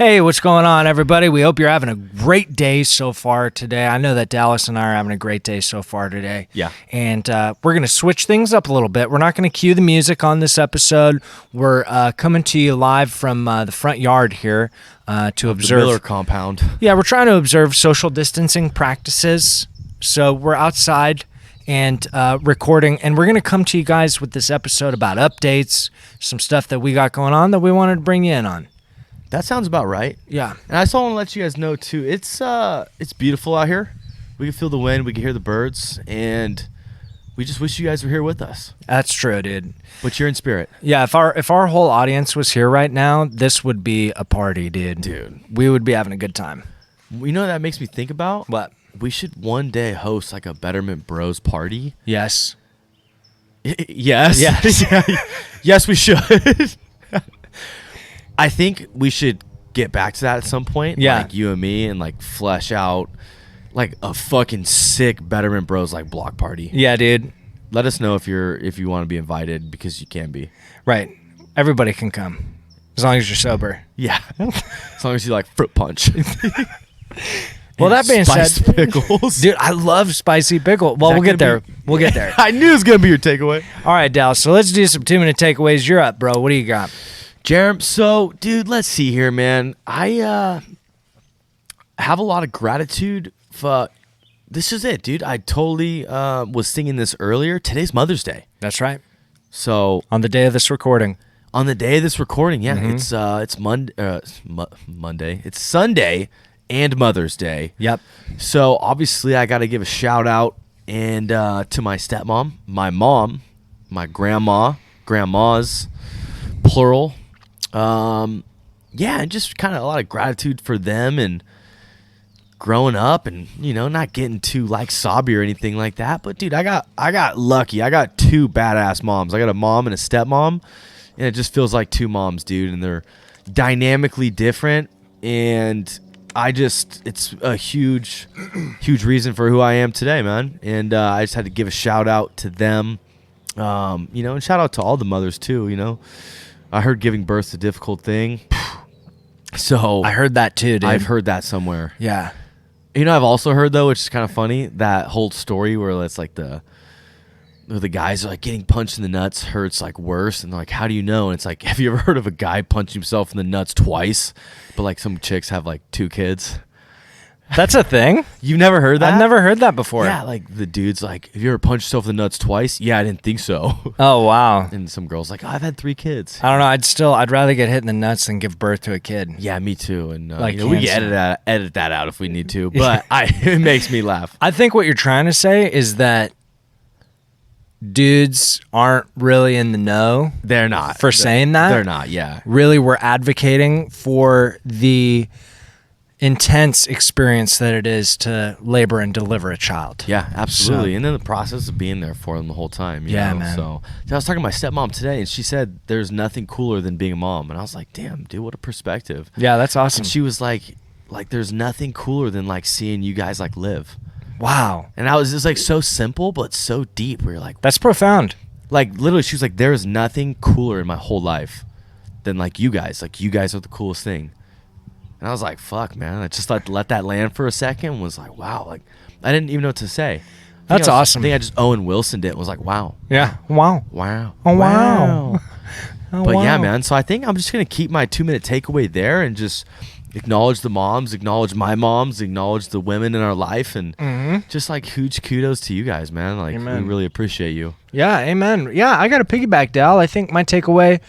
Hey, what's going on, everybody? We hope you're having a great day so far today. I know that Dallas and I are having a great day so far today. Yeah. And we're going to switch things up a little bit. We're not going to cue the music on this episode. We're coming to you live from the front yard here to observe. The Miller compound. Yeah, we're trying to observe social distancing practices. So we're outside and recording, and we're going to come to you guys with this episode about updates, some stuff that we got going on that we wanted to bring you in on. That sounds about right. Yeah. And I just want to let you guys know too. It's beautiful out here. We can feel the wind. We can hear the birds, and we just wish you guys were here with us. That's true, dude. But you're in spirit. Yeah. If our whole audience was here right now, this would be a party, dude. We would be having a good time. You know what that makes me think about? What? We should one day host like a Betterment Bros party. Yes. Yes. Yes, we should. I think we should get back to that at some point. Yeah. Like you and me, and like flesh out like a fucking sick Betterment Bros like block party. Yeah, dude. Let us know if you want to be invited, because you can be. Right. Everybody can come as long as you're sober. Yeah. As long as you like fruit punch. Well, that being said, spiced pickles. dude, I love spicy pickle. Well, we'll get there. We'll get there. I knew it was gonna be your takeaway. All right, Dallas. So let's do some 2-minute takeaways. You're up, bro. What do you got? Jerem, so, dude, let's see here, man. I have a lot of gratitude for... This is it, dude. I totally was singing this earlier. Today's Mother's Day. That's right. So... On the day of this recording. On the day of this recording, yeah. Mm-hmm. It's Monday. It's Sunday and Mother's Day. Yep. So, obviously, I got to give a shout-out and to my stepmom, my mom, my grandmas, plural. And just kind of a lot of gratitude for them and growing up, and not getting too like sobby or anything like that. But dude, I got lucky. I got two badass moms. I got a mom and a stepmom, and it just feels like two moms, dude. And they're dynamically different, and it's a huge reason for who I am today, man. And I just had to give a shout out to them, and shout out to all the mothers too. I heard giving birth's a difficult thing. So I heard that too, dude. I've heard that somewhere. Yeah. I've also heard, though, which is kind of funny, that whole story where it's like the guys are like getting punched in the nuts hurts like worse, and they're like, how do you know? And it's like, have you ever heard of a guy punch himself in the nuts twice, but like some chicks have like 2 kids? That's a thing? You've never heard that? I've never heard that before. Yeah, like the dude's like, have you ever punched yourself in the nuts twice? Yeah, I didn't think so. Oh, wow. And some girl's like, I've had 3 kids. I don't know. I'd rather get hit in the nuts than give birth to a kid. Yeah, me too. And Like we can edit that out if we need to, but it makes me laugh. I think what you're trying to say is that dudes aren't really in the know. They're not. For saying that? They're not, yeah. Really, we're advocating for the intense experience that it is to labor and deliver a child. Yeah, absolutely. And then the process of being there for them the whole time. You know? Man. So I was talking to my stepmom today, and she said there's nothing cooler than being a mom. And I was like, damn, dude, what a perspective. Yeah, that's awesome. And she was like there's nothing cooler than like seeing you guys like live. Wow. And I was just like so simple, but so deep. We were like, that's profound. Like literally, she was like, there is nothing cooler in my whole life than like you guys. Like you guys are the coolest thing. And I was like, fuck, man. I just let that land for a second and was like, wow. Like, I didn't even know what to say. That's awesome. I think I just Owen Wilsoned it and was like, wow. Yeah. Wow. Wow. Oh, wow. Oh, but wow. yeah, man. So I think I'm just going to keep my 2-minute takeaway there and just acknowledge the moms, acknowledge my moms, acknowledge the women in our life, and just like huge kudos to you guys, man. Like, amen. We really appreciate you. Yeah, amen. Yeah, I got to piggyback, Dal. I think my takeaway,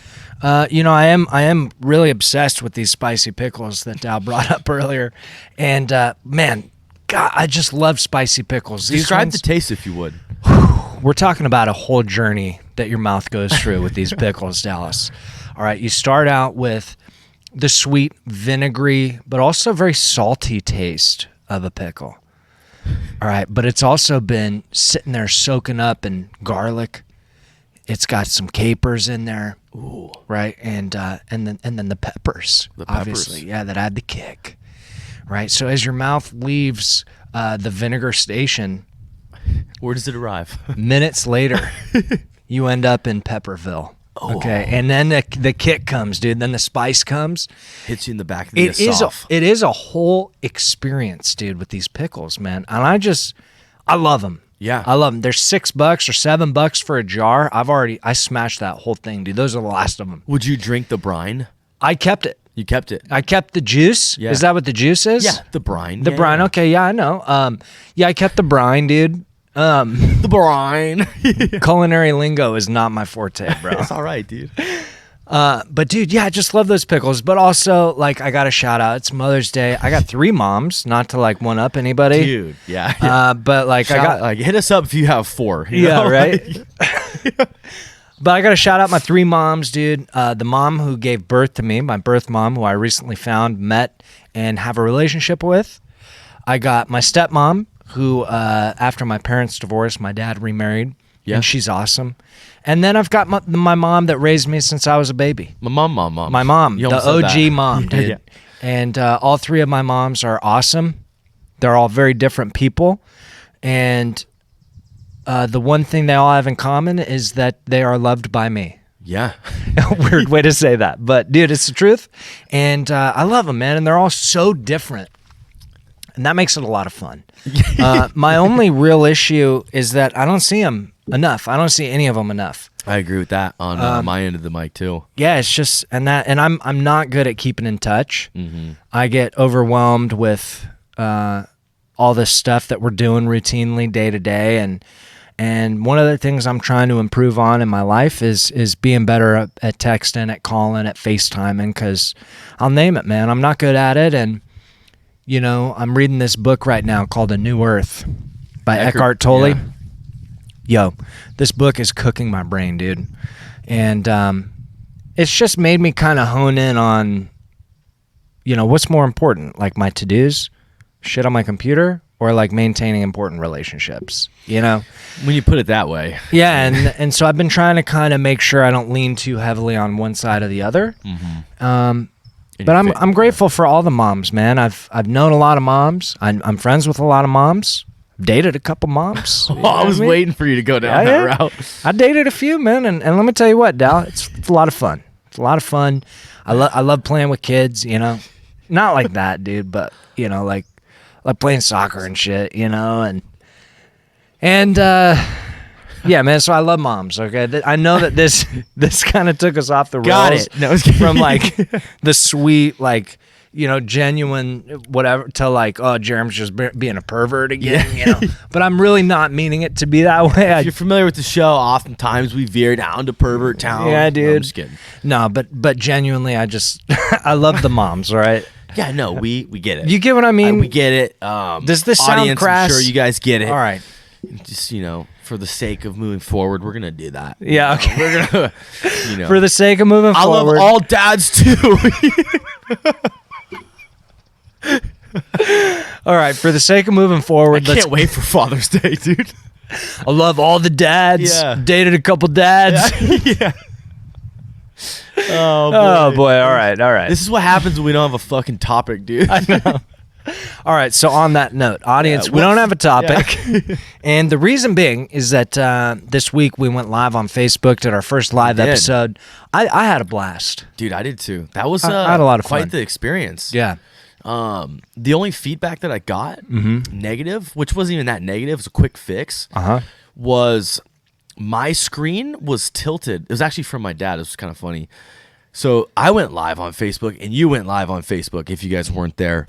I am really obsessed with these spicy pickles that Dal brought up earlier, and man, God, I just love spicy pickles. Describe the taste, if you would. We're talking about a whole journey that your mouth goes through with these pickles, Dallas. All right, you start out with the sweet, vinegary, but also very salty taste of a pickle. All right, but it's also been sitting there soaking up in garlic. It's got some capers in there. Ooh. Right, and then the peppers. The peppers. Obviously, yeah, that add the kick. Right, so as your mouth leaves the vinegar station, where does it arrive? Minutes later, you end up in Pepperville. Okay, and then the kick comes, dude. Then the spice comes. Hits you in the back of the esophagus. It is a whole experience, dude, with these pickles, man. And I love them. Yeah. I love them. They're $6 or $7 for a jar. I smashed that whole thing, dude. Those are the last of them. Would you drink the brine? I kept it. You kept it. I kept the juice. Yeah. Is that what the juice is? Yeah, the brine. The brine. Yeah. Okay, yeah, I know. Yeah, I kept the brine, dude. The brine. Culinary lingo is not my forte, bro. It's all right, dude. But dude, yeah, I just love those pickles. But also, like, I got a shout out. It's Mother's Day. I got 3 moms, not to like one up anybody, Dude. Yeah. but like, I got like hit us up if you have 4. You yeah, know? right. But I got to shout out my 3 moms, dude. The mom who gave birth to me, my birth mom, who I recently found, met, and have a relationship with. I got my stepmom, who after my parents' divorce, my dad remarried. Yeah. And she's awesome. And then I've got my mom that raised me since I was a baby. My mom. My mom, You the almost said OG that. mom, dude. Yeah. And all 3 of my moms are awesome. They're all very different people. And the one thing they all have in common is that they are loved by me. Yeah. Weird way to say that. But, dude, it's the truth. And I love them, man. And they're all so different. And that makes it a lot of fun. My only real issue is that I don't see them enough. I don't see any of them enough. I agree with that on my end of the mic too. Yeah, it's just and I'm not good at keeping in touch. Mm-hmm. I get overwhelmed with all this stuff that we're doing routinely day to day, and one of the things I'm trying to improve on in my life is being better at texting, at calling, at FaceTiming, because I'll name it, man. I'm not good at it, and you know, I'm reading this book right now called A New Earth by Eckhart Tolle. Yeah. Yo, this book is cooking my brain, dude. And it's just made me kind of hone in on, you know, what's more important, like my to-dos, shit on my computer, or like maintaining important relationships, you know? When you put it that way. Yeah, and so I've been trying to kind of make sure I don't lean too heavily on one side or the other. Mm-hmm. But I'm grateful for all the moms, man. I've known a lot of moms. I'm friends with a lot of moms. Dated a couple moms. Oh, I was waiting for you to go down that route. I dated a few, man, and let me tell you what, Dal, it's a lot of fun. It's a lot of fun. I love playing with kids, you know. Not like that, dude, but you know, like playing soccer and shit, you know, and yeah, man. So I love moms. Okay, I know that this kind of took us off the rails. Got it. No, from like the sweet, like, you know, genuine whatever to like, oh, Jerem's just being a pervert again, you know. But I'm really not meaning it to be that way. If you're familiar with the show, oftentimes we veer down to pervert town. Yeah, dude. No, I'm just kidding. No, but genuinely, I just I love the moms, right? Yeah, no, we get it. You get what I mean? We get it. Does this sound audience, crass? I'm sure you guys get it. All right. Just, you know, for the sake of moving forward, we're gonna do that. Yeah, okay. We're gonna, you know, For the sake of moving I forward. love all dads too. All right, for the sake of moving forward, I can't wait for Father's Day, dude. I love all the dads. Yeah. Dated a couple dads. Yeah. Oh boy, all right. This is what happens when we don't have a fucking topic, dude. I know. All right, so on that note, audience, we don't have a topic. Yeah. And the reason being is that this week we went live on Facebook, did our first live did. episode. I had a blast. Dude, I did too. That was I had a lot of quite fun. the experience. Yeah. The only feedback that I got, negative, which wasn't even that negative, it was a quick fix, was my screen was tilted. It was actually from my dad. It was kind of funny. So I went live on Facebook, and you went live on Facebook if you guys weren't there.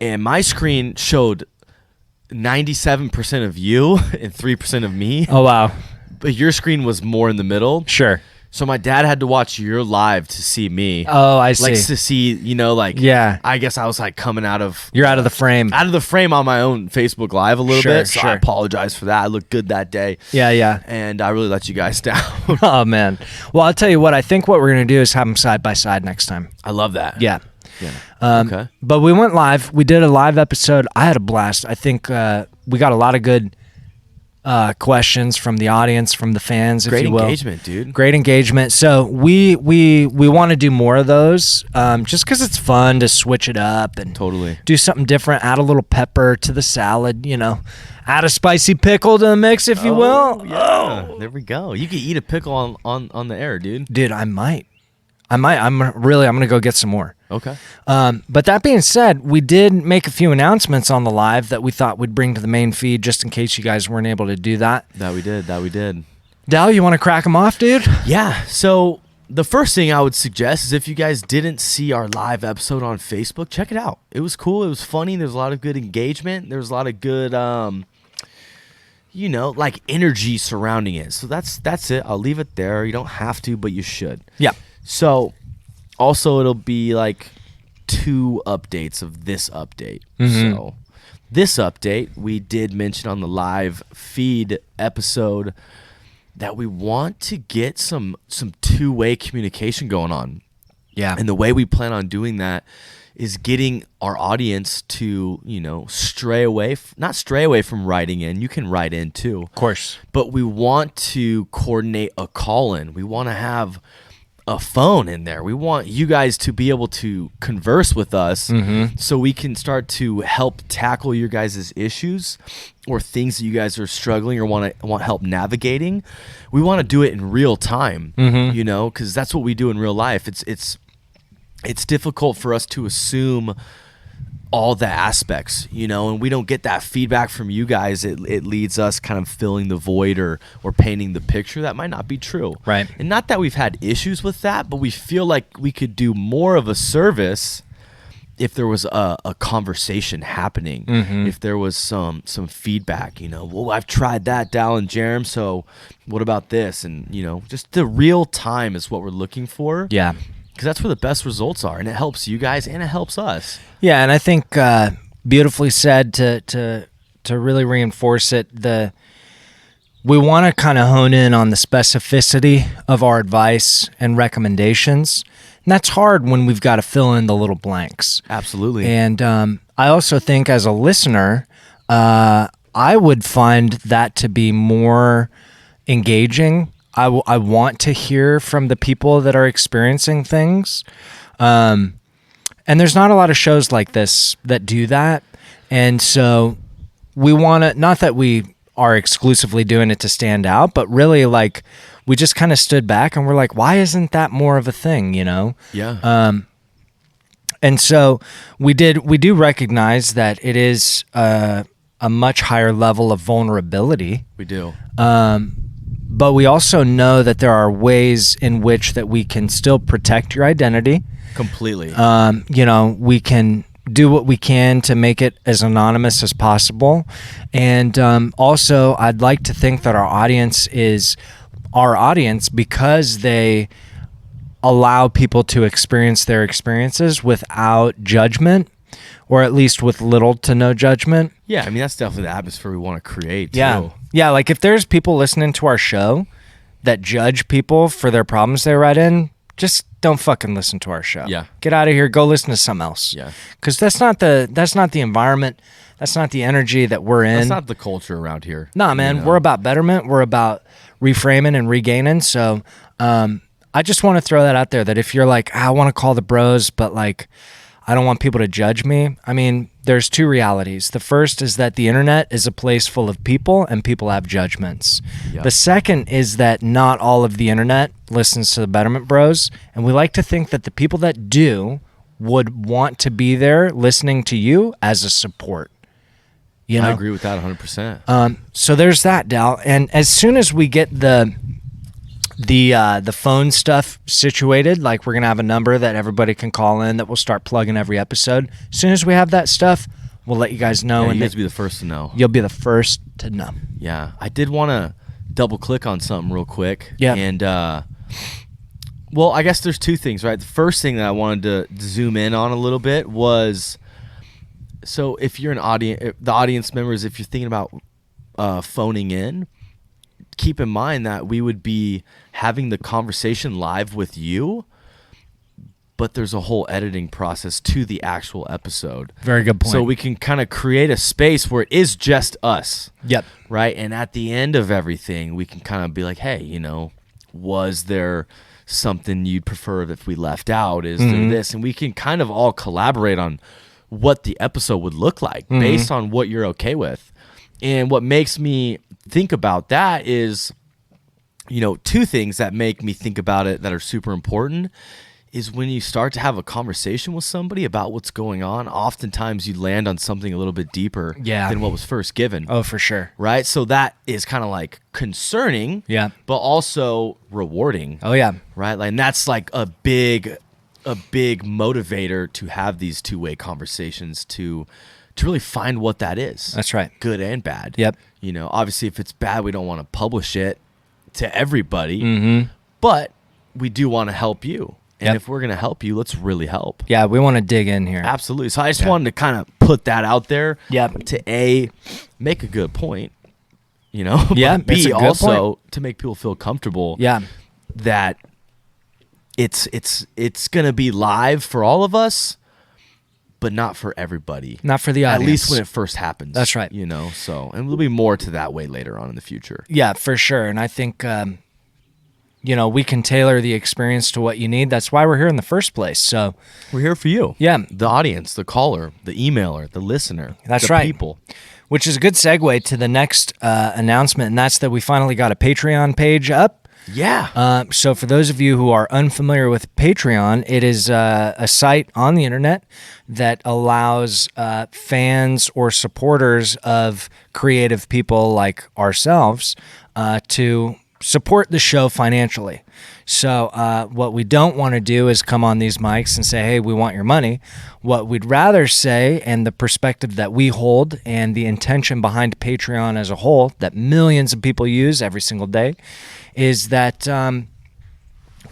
And my screen showed 97% of you and 3% of me. Oh, wow. But your screen was more in the middle. Sure. So my dad had to watch your live to see me. Oh, I see. Like to see, you know, like, Yeah. I guess I was like coming out of You're out of the frame. on my own Facebook Live a little Sure, bit. So sure. I apologize for that. I looked good that day. Yeah. And I really let you guys down. Oh, man. Well, I'll tell you what. I think what we're going to do is have them side by side next time. I love that. Yeah. Okay. But we went live. We did a live episode. I had a blast. I think we got a lot of good questions from the audience, from the fans, Great if you will. engagement, dude. Great engagement. So we want to do more of those, just because it's fun to switch it up and Totally. do something different. Add a little pepper to the salad, add a spicy pickle to the mix, if you will. Yeah. There we go. You can eat a pickle on the air, dude. Dude, I might. I'm gonna go get some more. Okay. But that being said, we did make a few announcements on the live that we thought we'd bring to the main feed, just in case you guys weren't able to do that. That we did. Dal, you want to crack them off, dude? Yeah. So the first thing I would suggest is if you guys didn't see our live episode on Facebook, check it out. It was cool. It was funny. There's a lot of good engagement. There's a lot of good, like energy surrounding it. So that's it. I'll leave it there. You don't have to, but you should. Yeah. So also it'll be like 2 updates of this update. So this update, we did mention on the live feed episode that we want to get some two-way communication going on. Yeah. And the way we plan on doing that is getting our audience to, not stray away from writing in. You can write in too. Of course. But we want to coordinate a call-in. We want to have a phone in there. We want you guys to be able to converse with us so we can start to help tackle your guys' issues or things that you guys are struggling or want help navigating. We want to do it in real time, because that's what we do in real life. It's difficult for us to assume all the aspects, and we don't get that feedback from you guys. It leads us kind of filling the void or painting the picture that might not be true. Right. And not that we've had issues with that, but we feel like we could do more of a service if there was a conversation happening, if there was some feedback, well, I've tried that, Dal and Jerem, so what about this? And, just the real time is what we're looking for. Yeah. Because that's where the best results are, and it helps you guys and it helps us. Yeah, and I think beautifully said to really reinforce it. We want to kind of hone in on the specificity of our advice and recommendations, and that's hard when we've got to fill in the little blanks. Absolutely. And I also think as a listener, I would find that to be more engaging. I want to hear from the people that are experiencing things. And there's not a lot of shows like this that do that. And so we want to, not that we are exclusively doing it to stand out, but really like we just kind of stood back and we're like, why isn't that more of a thing, Yeah. And so we do recognize that it is a much higher level of vulnerability. We do. But we also know that there are ways in which that we can still protect your identity. Completely. We can do what we can to make it as anonymous as possible. And also, I'd like to think that our audience is our audience because they allow people to experience their experiences without judgment, or at least with little to no judgment. Yeah, I mean, that's definitely the atmosphere we want to create, too. Yeah. Yeah, like if there's people listening to our show that judge people for their problems they write in, just don't fucking listen to our show. Yeah. Get out of here. Go listen to something else. Yeah. Because that's not the environment. That's not the energy that we're in. That's not the culture around here. Nah, man. We're about betterment. We're about reframing and regaining. So I just want to throw that out there that if you're like, I want to call the bros, but like, I don't want people to judge me. I mean, there's 2 realities. The first is that the internet is a place full of people and people have judgments. Yep. The second is that not all of the internet listens to the Betterment Bros. And we like to think that the people that do would want to be there listening to you as a support. I agree with that 100%. So there's that, Dal. And as soon as we get the phone stuff situated, like we're gonna have a number that everybody can call in that we'll start plugging every episode. As soon as we have that stuff, we'll let you guys know. Yeah, and you guys will be the first to know. You'll be the first to know. Yeah, I did want to double click on something real quick. Yeah. And well, I guess there's 2 things, right? The first thing that I wanted to zoom in on a little bit was, so if you're the audience members, if you're thinking about phoning in, keep in mind that we would be having the conversation live with you, but there's a whole editing process to the actual episode. Very good point. So we can kind of create a space where it is just us. Yep. Right? And at the end of everything, we can kind of be like, hey, you know, was there something you'd prefer if we left out? Is there this? And we can kind of all collaborate on what the episode would look like based on what you're okay with. And what makes me think about that is, you know, two things that make me think about it that are super important is when you start to have a conversation with somebody about what's going on, oftentimes you land on something a little bit deeper than what was first given. Oh, for sure. Right? So that is kind of like concerning, but also rewarding. Oh, yeah. Right? Like, and that's like a big motivator to have these two-way conversations to really find what that is. That's right. Good and bad. Yep. You know, obviously if it's bad, we don't want to publish it to everybody, but we do want to help you. And if we're going to help you, let's really help. Yeah, we want to dig in here. Absolutely. So I just wanted to kind of put that out there to A, make a good point, you know, but B, also to make people feel comfortable that it's going to be live for all of us, but not for everybody. Not for the audience. At least when it first happens. That's right. You know, so, and there'll be more to that way later on in the future. Yeah, for sure. And I think, you know, we can tailor the experience to what you need. That's why we're here in the first place. So we're here for you. Yeah. The audience, the caller, the emailer, the listener. That's the right. People. Which is a good segue to the next announcement, and that's that we finally got a Patreon page up. Yeah. So for those of you who are unfamiliar with Patreon, it is a site on the internet that allows fans or supporters of creative people like ourselves to support the show financially. So what we don't want to do is come on these mics and say, hey, we want your money. What we'd rather say, and the perspective that we hold and the intention behind Patreon as a whole that millions of people use every single day, is that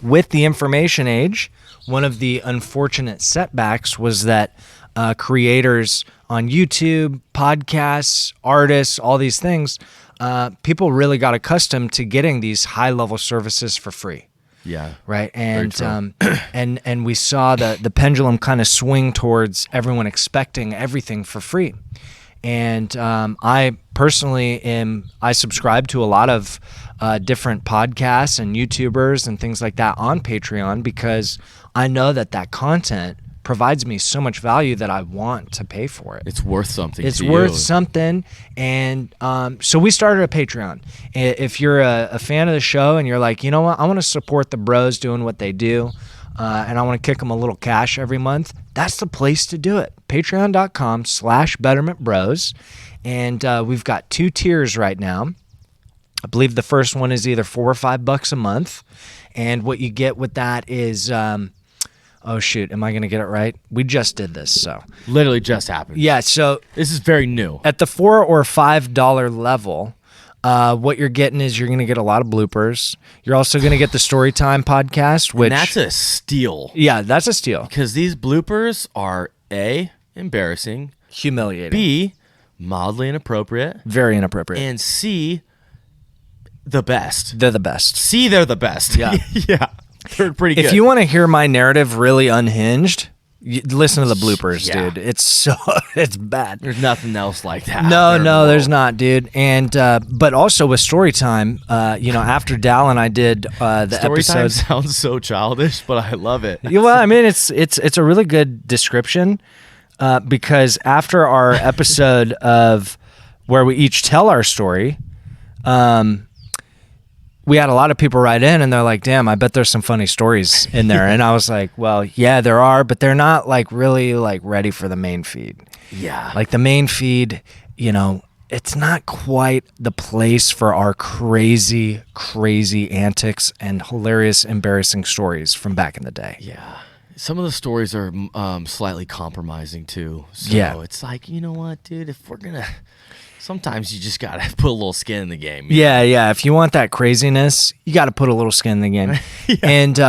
with the information age, one of the unfortunate setbacks was that creators on YouTube, podcasts, artists, all these things, people really got accustomed to getting these high-level services for free. Yeah. Right. And and we saw the pendulum kind of swing towards everyone expecting everything for free. And I personally I subscribe to a lot of different podcasts and YouTubers and things like that on Patreon because I know that content provides me so much value that I want to pay for it. It's worth something. It's worth something. And so we started a Patreon. If you're a fan of the show and you're like, you know what, I want to support the bros doing what they do, and I want to kick them a little cash every month, that's the place to do it. Patreon.com/bettermentbros. And we've got 2 tiers right now. I believe the first one is either $4 or $5 a month. And what you get with that is... oh, shoot. Am I going to get it right? We just did this, so. Literally just happened. Yeah, so. This is very new. At the $4 or $5 level, what you're getting is you're going to get a lot of bloopers. You're also going to get the Storytime podcast, which. And that's a steal. Yeah, that's a steal. Because these bloopers are A, embarrassing. Humiliating. B, mildly inappropriate. Very inappropriate. And C, the best. They're the best. C, they're the best. Yeah. Yeah. They're pretty good. If you want to hear my narrative really unhinged, listen to the bloopers, dude. It's bad. There's nothing else like that. No, there's not, dude. And but also with Storytime, after Dal and I did the Storytime episodes. sounds so childish, but I love it. Yeah, well, I mean, it's a really good description because after our episode of where we each tell our story, we had a lot of people write in and they're like, damn, I bet there's some funny stories in there. And I was like, well, yeah, there are, but they're not like really like ready for the main feed. Yeah. Like the main feed, it's not quite the place for our crazy, crazy antics and hilarious, embarrassing stories from back in the day. Yeah. Some of the stories are slightly compromising too. So it's like, you know what, dude, if we're going to... Sometimes you just got to put a little skin in the game. Yeah. If you want that craziness, you got to put a little skin in the game. Yeah. And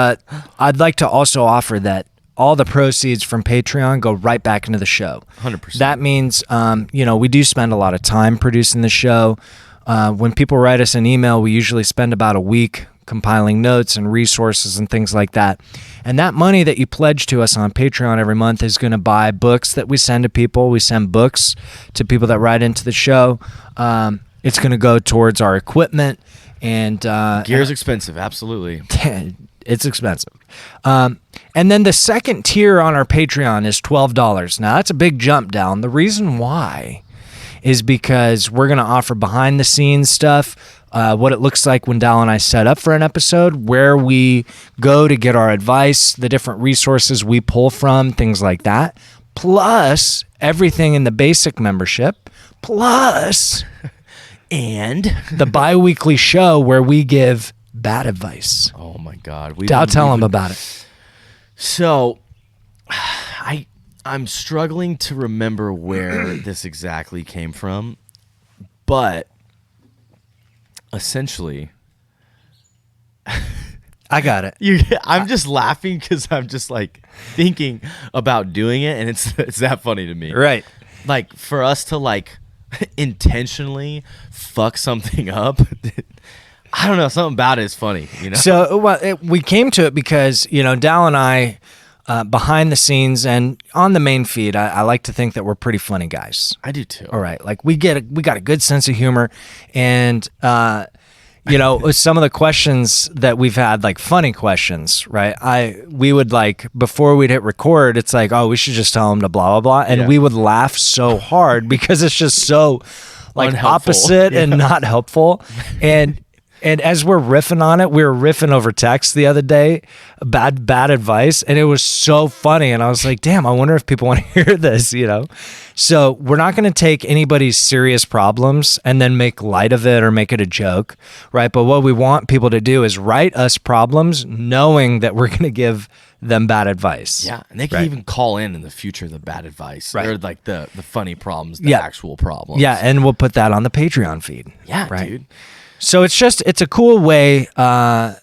I'd like to also offer that all the proceeds from Patreon go right back into the show. 100%. That means, we do spend a lot of time producing the show. When people write us an email, we usually spend about a week compiling notes and resources and things like that. And that money that you pledge to us on Patreon every month is going to buy books that we send to people. We send books to people that write into the show. It's going to go towards our equipment. And gear's expensive, absolutely. It's expensive. And then the second tier on our Patreon is $12. Now, that's a big jump down. The reason why is because we're going to offer behind-the-scenes stuff, what it looks like when Dal and I set up for an episode, where we go to get our advice, the different resources we pull from, things like that, plus everything in the basic membership, plus and the bi-weekly show where we give bad advice. Oh my God. Dal, tell them about it. So I'm struggling to remember where this exactly came from, but essentially, I got it. I'm just laughing because I'm just like thinking about doing it, and it's that funny to me. Right. Like for us to like intentionally fuck something up. I don't know. Something about it is funny, you know? So we came to it because, Dal and I, behind the scenes and on the main feed, I like to think that we're pretty funny guys. I do too. All right. Like we got a good sense of humor. And, some of the questions that we've had, like funny questions, right? We would like, before we'd hit record, it's like, oh, we should just tell them to blah, blah, blah. And we would laugh so hard because it's just so like unhelpful. Opposite and not helpful. And as we're riffing on it, we were riffing over text the other day, bad advice, and it was so funny. And I was like, damn, I wonder if people want to hear this, So we're not going to take anybody's serious problems and then make light of it or make it a joke, right? But what we want people to do is write us problems knowing that we're going to give them bad advice. Yeah, and they can even call in the future the bad advice. Right. Or like the funny problems, the actual problems. Yeah, and we'll put that on the Patreon feed. Yeah, right? dude. So it's a cool way that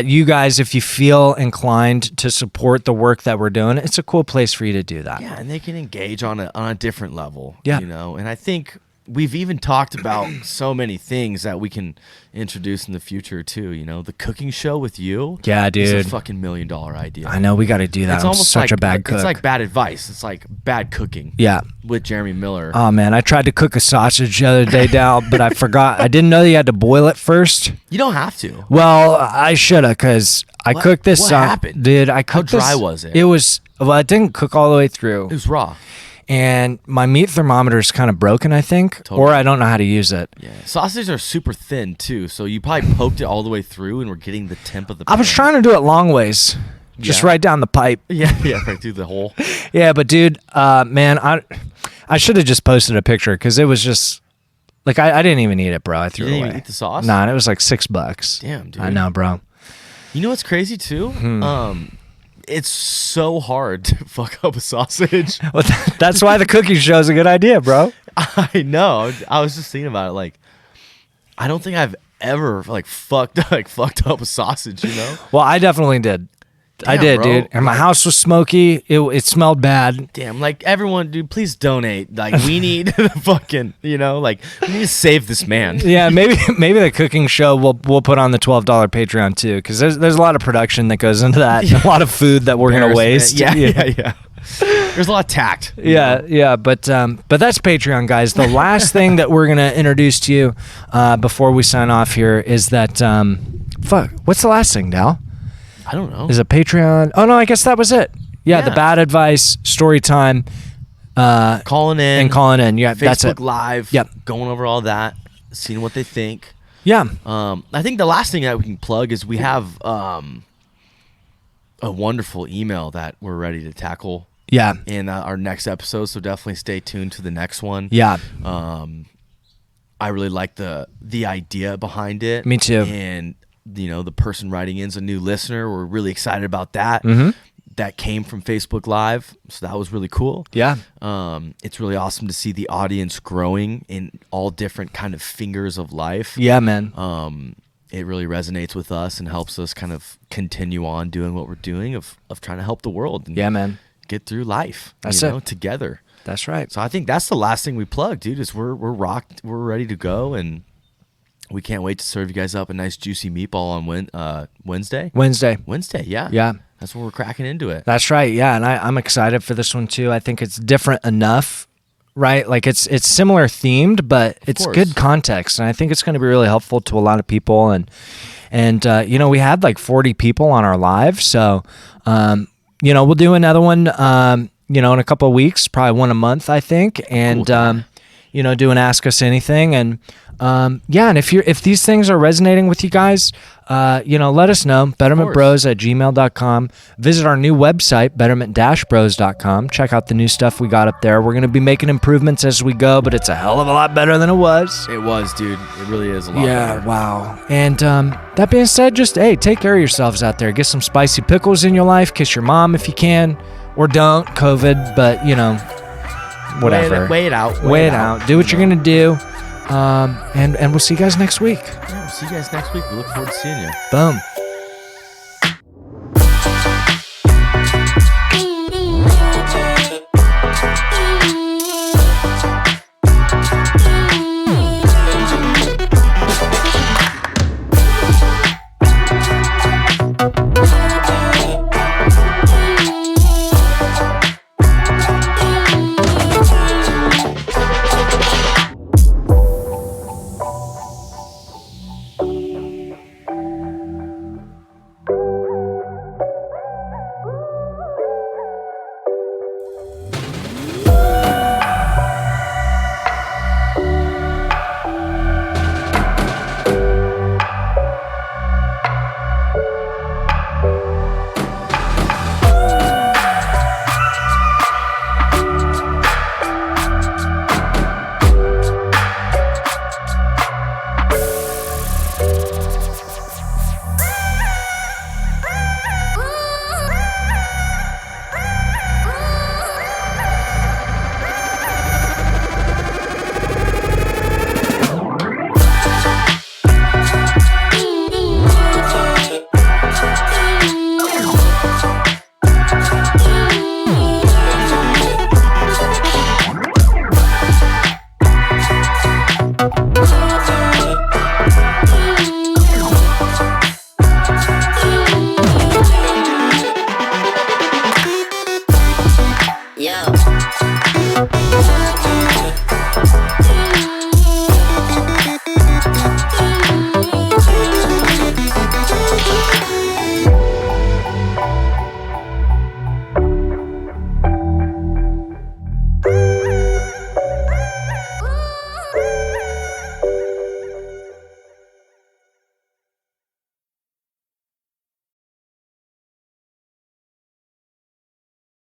you guys, if you feel inclined to support the work that we're doing, it's a cool place for you to do that. Yeah, and they can engage on a different level. Yeah. And I think we've even talked about so many things that we can introduce in the future too. The cooking show with you. Yeah, dude. Is a fucking $1 million idea. I know, we got to do that. It's I'm almost such like a bad cook. It's like bad advice. It's like bad cooking. Yeah. With Jeremy Miller. Oh man, I tried to cook a sausage the other day, Dal, but I forgot. I didn't know you had to boil it first. You don't have to. Well, I should have, because I cooked this. What happened? Dude, I cooked How dry this, was it? It didn't cook all the way through. It was raw. And my meat thermometer is kind of broken, I think, Totally. or I don't know how to use it. Yeah, sausages are super thin too, so you probably poked it all the way through, and we're getting the temp of the pan. I was trying to do it long ways, just right down the pipe. Yeah, right through the hole. Yeah, but dude, man, I should have just posted a picture because it was just like I didn't even eat it, bro. I threw You it didn't away. even eat the sauce? Nah, and it was like $6. Damn, dude. I know, bro. You know what's crazy too? It's so hard to fuck up a sausage. Well, that's why the cooking show is a good idea, bro. I know. I was just thinking about it. Like, I don't think I've ever fucked up a sausage. Well, I definitely did. I Damn, did, bro. dude. And my house was smoky. It smelled bad. Damn, everyone, dude, please donate. We need the fucking, we need to save this man. Yeah, maybe the cooking show we'll put on the $12 Patreon too, because there's a lot of production that goes into that, a lot of food that we're gonna waste. Yeah. There's a lot of tact. Yeah, but that's Patreon, guys. The last thing that we're gonna introduce to you before we sign off here is that what's the last thing, Dal? I don't know. Is it Patreon? Oh no, I guess that was it. Yeah, the bad advice, story time, calling in. Yeah, Facebook that's it. Live. Yep. Going over all that, seeing what they think. Yeah. I think the last thing that we can plug is we have a wonderful email that we're ready to tackle. Yeah. In our next episode, so definitely stay tuned to the next one. Yeah. I really like the idea behind it. Me too. And the person writing in is a new listener. We're really excited about that. Mm-hmm. That came from Facebook Live, so that was really cool. Yeah. It's really awesome to see the audience growing in all different kind of fingers of life. Yeah, man. It really resonates with us and helps us kind of continue on doing what we're doing of trying to help the world. And yeah, man. Get through life. That's it. Together. That's right. So I think that's the last thing we plug, dude. Is we're rocked. We're ready to go, and we can't wait to serve you guys up a nice juicy meatball on Wednesday. Wednesday, Yeah. yeah. That's when we're cracking into it. That's right, yeah, and I'm excited for this one too. I think it's different enough, right? Like it's similar themed, but it's good context, and I think it's going to be really helpful to a lot of people. And you know, we had like 40 people on our live, so you know, we'll do another one, you know, in a couple of weeks, probably one a month, I think, and Cool. you know, do an Ask Us Anything, and yeah, and if these things are resonating with you guys, you know, let us know. bettermentbros@gmail.com. Visit our new website, betterment-bros.com. Check out the new stuff we got up there. We're going to be making improvements as we go, but it's a hell of a lot better than it was. It was, dude. It really is a lot better. Wow. And that being said, just, hey, take care of yourselves out there. Get some spicy pickles in your life. Kiss your mom if you can, or don't, COVID, but, you know, whatever. Wait it out. Wait it out. Do what you're going to do. And we'll see you guys next week. Yeah, we'll see you guys next week. We look forward to seeing you. Boom. Yo.